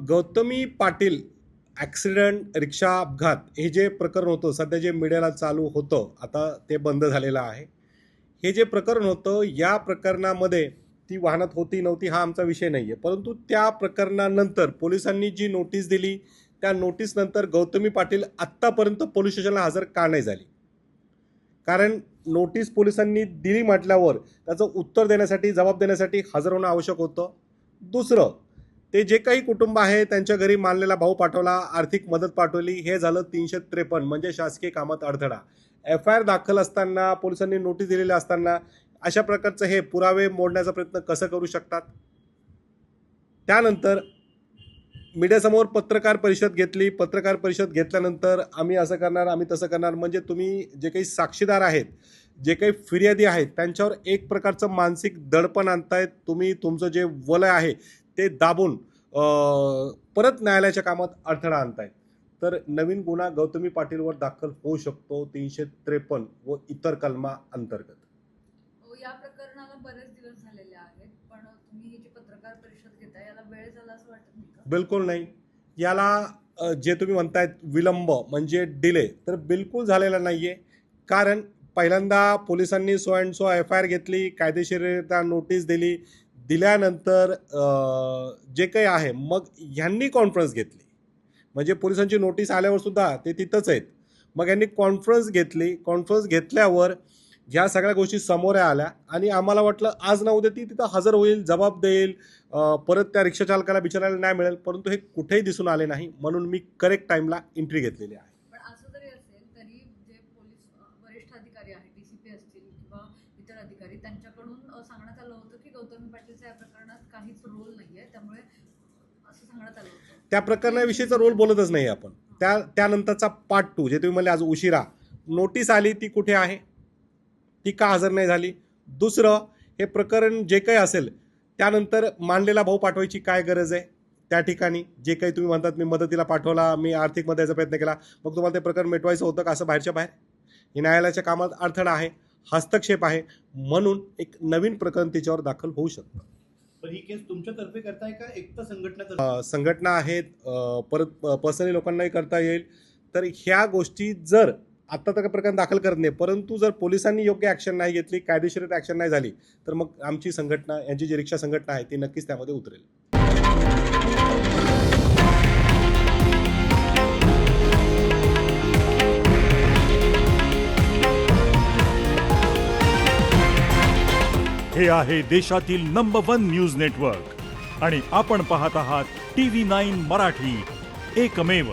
Gautami Patil accident, रिक्षा अपघात हे जे प्रकरण होतं, सध्या जे मीडियाला चालू होतं, आता ते बंद झालेलं आहे. हे जे प्रकरण होतं, या प्रकरणामध्ये ती वाहनात होती नव्हती हा आमचा विषय नाही आहे. परंतु त्या प्रकरणानंतर पोलिसांनी जी नोटीस दिली, त्या नोटीसनंतर गौतमी पाटील आत्तापर्यंत पोलीस स्टेशनला हजर का नाही झाली? कारण नोटीस पोलिसांनी दिली म्हटल्यावर त्याचं उत्तर देण्यासाठी, जबाब देण्यासाठी हजर होणं आवश्यक होतं. दुसरं, ते जे काही कुटुंब आहे त्यांच्या घरी मानलेला भाऊ पाठवला, आर्थिक मदत पाठवली, हे झालं 353 म्हणजे शासकीय कामात अडथळा. FIR दाखल असताना, पोलिसांनी नोटीस दिलेल्या असताना अशा प्रकारचं हे पुरावे मोडण्याचा प्रयत्न कसं करू शकतात? त्यानंतर मीडियासमोर पत्रकार परिषद घेतली. पत्रकार परिषद घेतल्यानंतर आम्ही असं करणार, आम्ही तसं करणार, म्हणजे तुम्ही जे काही साक्षीदार आहेत, जे काही फिर्यादी आहेत, त्यांच्यावर एक प्रकारचं मानसिक दडपण आणतायत. तुम्ही तुमचं जे वलय आहे ते दाबून परत न्यायालयाच्या कामात अडथळा आणतायत. तर नवीन गुन्हा गौतमी पाटीलवर दाखल होऊ शकतो 353 व इतर कलमा अंतर्गत. या प्रकरणाला बरेच दिवस झालेले आहेत, पण तुम्ही ही जी पत्रकार परिषद घेता याला वेळ झाला असं वाटत नाही का? बिलकुल नाही. याला जे तुम्ही म्हणतायत विलंब म्हणजे डिले, तर बिलकुल झालेला नाहीये. कारण पहिल्यांदा पोलिसांनी सो अँड सो FIR घेतली, कायदेशीररित्या नोटीस दिली. दिल्यानंतर जे काही आहे मग ह्यांनी कॉन्फरन्स घेतली. म्हणजे पोलिसांची नोटीस आल्यावर सुद्धा ते तिथंच आहेत. मग यांनी कॉन्फरन्स घेतली. कॉन्फरन्स घेतल्यावर ह्या सगळ्या गोष्टी समोर आल्या आणि आम्हाला वाटलं आज ना उद्या ती तिथं हजर होईल, जबाब देईल, परत त्या रिक्षा चालकाला बिचारायला नाही मिळेल. परंतु हे कुठेही दिसून आले नाही. म्हणून मी करेक्ट टाईमला एंट्री घेतलेली आहे. पण असं जरी असेल तरी जे पोलीस वरिष्ठ अधिकारी आहेत, DCP असतील किंवा इतर अधिकारी, त्यांच्याकडून सांगण्यात आलं होतं की गौतमी पाटीलचा या प्रकरणात काहीच रोल नाहीये, त्यामुळे असं सांगण्यात आलं होतं. त्या प्रकरणाविषयीचा रोल बोलतच नाही आपण. त्यानंतरचा पार्ट 2 जे तुम्ही म्हणले आज उशिरा नोटीस आली, ती कुठे आहे? ती का हजर नाही झाली? दुसरं, हे प्रकरण जे काही असेल त्यानंतर मानलेला भाऊ पाठवायची काय गरज आहे? त्या ठिकाणी जे काही तुम्ही म्हणतात मी मदतीला पाठवला, मी आर्थिक मदतीचा प्रयत्न केला, मग तुम्हाला ते प्रकरण मिटवायचं होतं का असं बाहेरच्या बाहेर? हे न्यायालयाच्या कामात अडथळा आहे, हस्तक्षेप आहे. म्हणून एक नवीन प्रकरण त्याच्यावर दाखल होऊ शकतं. पण ही केस तुमच्यातर्फे करताय का एकतर संघटना? संघटना आहेत, परत पर्सनली लोकांनाही करता येईल. तर ह्या गोष्टी जर आत्ता तर प्रकरण दाखल करत नाही, परंतु जर पोलिसांनी योग्य ॲक्शन नाही घेतली, कायदेशीर ॲक्शन नाही झाली, तर मग आमची संघटना, यांची जी रिक्षा संघटना आहे ती नक्कीच त्यामध्ये उतरेल. हे आहे देशातील नंबर 1 न्यूज नेटवर्क आणि आपण पाहत आहात TV9 मराठी, एकमेव.